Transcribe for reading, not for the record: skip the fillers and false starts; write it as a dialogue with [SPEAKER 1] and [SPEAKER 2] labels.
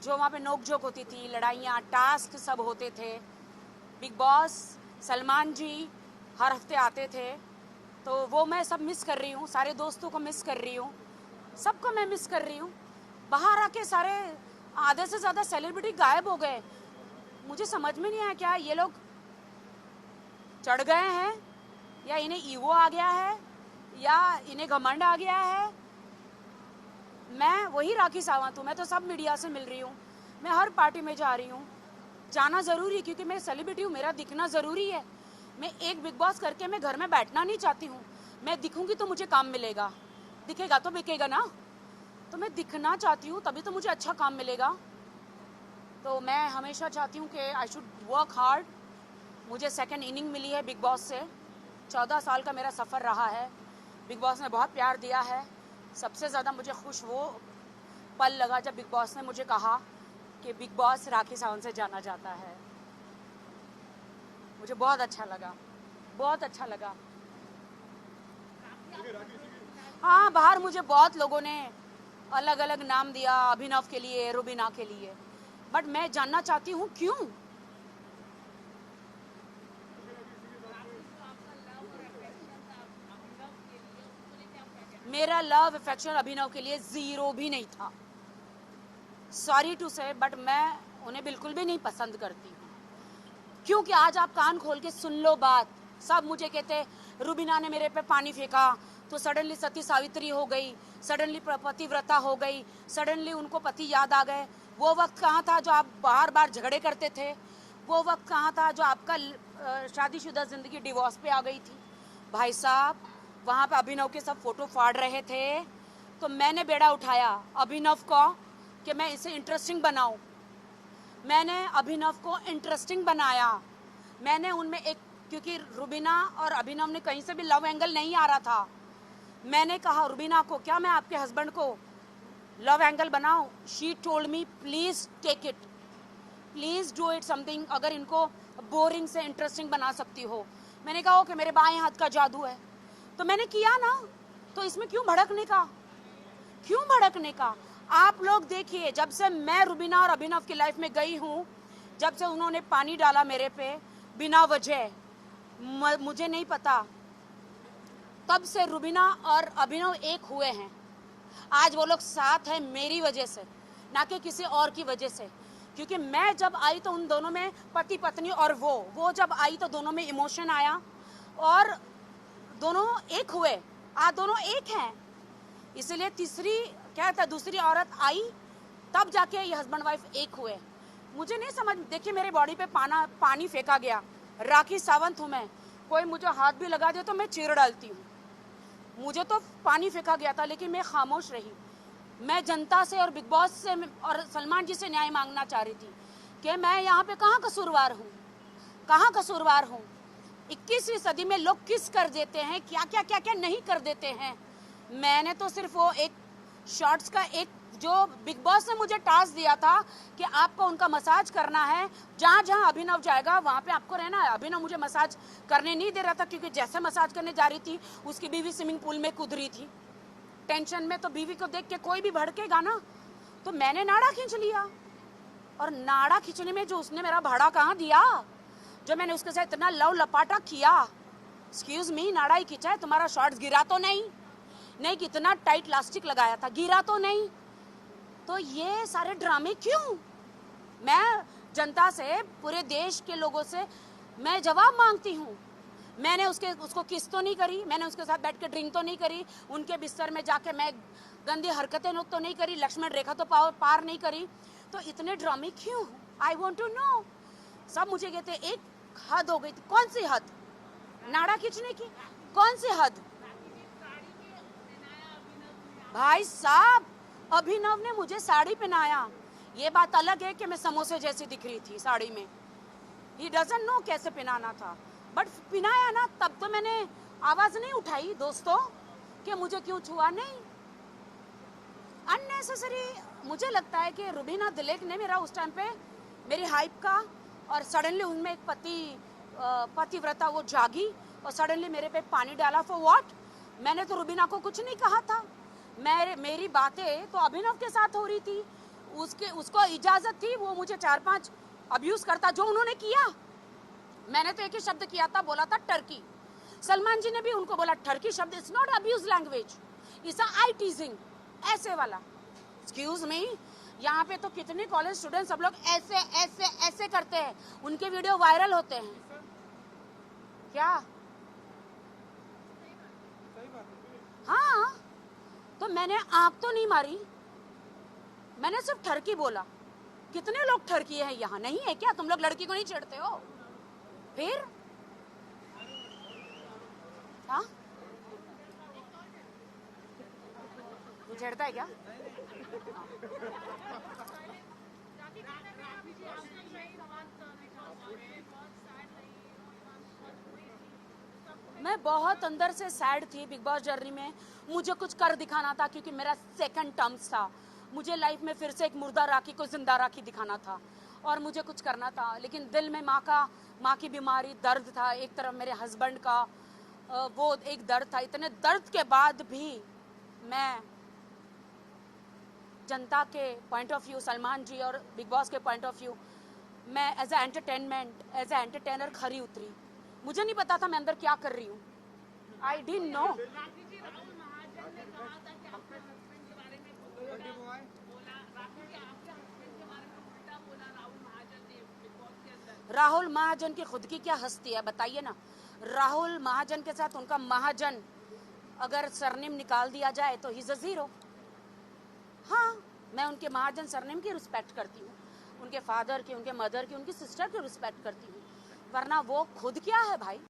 [SPEAKER 1] जो वहाँ पे नोक झोंक होती थी, लड़ाइयाँ, टास्क सब होते थे। बिग बॉस, सलमान जी हर हफ्ते आते थे, तो वो मैं सब मिस कर रही हूँ। सारे दोस्तों को मिस कर रही हूँ, सबको मैं मिस कर रही हूँ। बाहर आके सारे आधे से ज़्यादा सेलिब्रिटी गायब हो गए। मुझे समझ में नहीं आया क्या ये लोग चढ़ गए हैं, या इन्हें ईगो आ गया है, या इन्हें घमंड आ गया है। मैं वही राखी सावंत हूँ, मैं तो सब मीडिया से मिल रही हूँ, मैं हर पार्टी में जा रही हूँ। जाना ज़रूरी है क्योंकि मैं सेलिब्रिटी हूँ, मेरा दिखना ज़रूरी है। मैं एक बिग बॉस करके मैं घर में बैठना नहीं चाहती हूँ। मैं दिखूंगी तो मुझे काम मिलेगा, दिखेगा तो बिकेगा ना। तो मैं दिखना चाहती हूँ, तभी तो मुझे अच्छा काम मिलेगा। तो मैं हमेशा चाहती हूँ कि आई शुड वर्क हार्ड। मुझे सेकंड इनिंग मिली है बिग बॉस से। 14 साल का मेरा सफ़र रहा है। बिग बॉस ने बहुत प्यार दिया है। सबसे ज़्यादा मुझे खुश वो पल लगा जब बिग बॉस ने मुझे कहा कि बिग बॉस राखी सावंत से जाना जाता है। मुझे बहुत अच्छा लगा, बहुत अच्छा लगा। हाँ, बाहर मुझे बहुत लोगों ने अलग अलग नाम दिया, अभिनव के लिए, रुबीना के लिए, बट मैं जानना चाहती हूँ क्यों। मेरा लव अफेक्शन अभिनव के लिए ज़ीरो भी नहीं था। सॉरी टू से, बट मैं उन्हें बिल्कुल भी नहीं पसंद करती हूँ। क्योंकि आज आप कान खोल के सुन लो बात। सब मुझे कहते रुबीना ने मेरे पे पानी फेंका तो सडनली सती सावित्री हो गई, सडनली पतिव्रता हो गई, सडनली उनको पति याद आ गए। वो वक्त कहाँ था जो आप बार बार झगड़े करते थे? वो वक्त कहाँ था जो आपका शादीशुदा ज़िंदगी डिवोर्स पे आ गई थी? भाई साहब, वहाँ पे अभिनव के सब फोटो फाड़ रहे थे, तो मैंने बेड़ा उठाया अभिनव को कि मैं इसे इंटरेस्टिंग बनाऊं। मैंने अभिनव को इंटरेस्टिंग बनाया। मैंने उनमें एक, क्योंकि रुबीना और अभिनव ने कहीं से भी लव एंगल नहीं आ रहा था। मैंने कहा रुबीना को, क्या मैं आपके हस्बैंड को लव एंगल बनाऊं? She told me please take it, please do it something, अगर इनको बोरिंग से इंटरेस्टिंग बना सकती हो। मैंने कहा ओके, मेरे बाएं हाथ का जादू है, तो मैंने किया ना। तो इसमें क्यों भड़कने का, क्यों भड़कने का? आप लोग देखिए, जब से मैं रुबीना और अभिनव की लाइफ में गई हूँ, जब से उन्होंने पानी डाला मेरे पे बिना वजह, मुझे नहीं पता, तब से रुबीना और अभिनव एक हुए हैं। आज वो लोग साथ हैं मेरी वजह से, ना कि किसी और की वजह से। क्योंकि मैं जब आई तो उन दोनों में पति पत्नी, और वो जब आई तो दोनों में इमोशन आया और दोनों एक हुए। आज दोनों एक हैं, इसलिए तीसरी क्या था, दूसरी औरत आई, तब जाके ये हस्बैंड वाइफ एक हुए। मुझे नहीं समझ, देखिए मेरे बॉडी पे पानी फेंका गया, राखी सावंत हूँ मैं, कोई मुझे हाथ भी लगा दे तो मैं चीर डालती हूँ। मुझे तो पानी फेंका गया था, लेकिन मैं खामोश रही। मैं जनता से और बिग बॉस से और सलमान जी से न्याय मांगना चाह रही थी कि मैं यहाँ पे कहाँ कसूरवार हूँ, कहाँ कसूरवार हूँ। 21वीं सदी में लोग किस कर देते हैं, क्या क्या क्या क्या नहीं कर देते हैं। मैंने तो सिर्फ वो एक शॉर्ट्स का, एक जो बिग बॉस ने मुझे टास्क दिया था कि आपको उनका मसाज करना है, जहाँ जहाँ अभिनव जाएगा वहाँ पे आपको रहना है। अभिनव मुझे मसाज करने नहीं दे रहा था, क्योंकि जैसे मसाज करने जा रही थी उसकी बीवी स्विमिंग पूल में कूद रही थी टेंशन में, तो बीवी को देख के कोई भी भड़केगा ना। तो मैंने नाड़ा खींच लिया, और नाड़ा खींचने में जो उसने मेरा भाड़ा कहाँ दिया, जो मैंने उसके साथ इतना लव लपाटा किया। एक्सक्यूज मी, नाड़ा ही खींचा है, तुम्हारा शॉर्ट्स गिरा तो नहीं? नहीं, कितना टाइट इलास्टिक लगाया था, गिरा तो नहीं? तो ये सारे ड्रामे क्यों? मैं जनता से, पूरे देश के लोगों से मैं जवाब मांगती हूँ। मैंने उसको किस तो नहीं करी, मैंने उसके साथ बैठ के ड्रिंक तो नहीं करी, उनके बिस्तर में जाके मैं गंदी हरकतें तो नहीं करी, लक्ष्मण रेखा तो पार नहीं करी। तो इतने ड्रामे क्यों? I want to know. सब मुझे कहते एक हद हो गई थी। कौन सी हद? नाड़ा खींचने की कौन सी हद? भाई साहब, अभिनव ने मुझे साड़ी पहनाया। ये बात अलग है कि मैं समोसे जैसी दिख रही थी साड़ी में, ही डजंट नो कैसे पहनाना था, बट पहनाया ना। तब तो मैंने आवाज नहीं उठाई दोस्तों कि मुझे क्यों छुआ, नहीं। अननेसेसरी। मुझे लगता है कि रुबीना दिलेक ने मेरा उस टाइम पे मेरी हाइप का, और सडनली उनमें एक पतिव्रता वो जागी और सडनली मेरे पे पानी डाला। For what? मैंने तो रुबीना को कुछ नहीं कहा था। मेरी बातें तो अभिनव के साथ हो रही थी, उसको इजाजत थी, वो मुझे 4-5 अब्यूज करता, जो उन्होंने किया। मैंने तो एक ही शब्द किया था, बोला था टर्की। सलमान जी ने भी उनको बोला टर्की शब्द it's not abuse language, it's I टीजिंग, ऐसे वाला। एक्सक्यूज मी, यहाँ पे तो कितने कॉलेज स्टूडेंट सब लोग ऐसे ऐसे ऐसे करते हैं, उनके वीडियो वायरल होते हैं। क्या? हाँ, तो मैंने आंख तो नहीं मारी, मैंने सिर्फ ठरकी बोला। कितने लोग ठरकी हैं यहाँ, नहीं है क्या? तुम लोग लड़की को नहीं छेड़ते हो? फिर हाँ, तू छेड़ता है क्या? मैं बहुत अंदर से सैड थी बिग बॉस जर्नी में। मुझे कुछ कर दिखाना था, क्योंकि मेरा सेकंड टर्म्स था। मुझे लाइफ में फिर से एक मुर्दा राखी को जिंदा राखी दिखाना था, और मुझे कुछ करना था। लेकिन दिल में माँ की बीमारी, दर्द था। एक तरफ मेरे हस्बैंड का वो एक दर्द था। इतने दर्द के बाद भी मैं जनता के point of view, Salman ji और बिग बॉस के पॉइंट ऑफ व्यू, मैं as a entertainment, as a entertainer खरी उतरी। मुझे नहीं पता था मैं अंदर क्या कर रही हूँ। I didn't know. Rahul Mahajan की खुद की क्या हस्ती है, बताइए ना। राहुल महाजन के साथ उनका महाजन अगर सरनेम निकाल दिया जाए तो ही इज अ जीरो। हाँ, मैं उनके महाजन सरनेम की रिस्पेक्ट करती हूँ, उनके फादर की, उनके मदर की, उनकी सिस्टर की रिस्पेक्ट करती हूँ, वरना वो खुद क्या है भाई।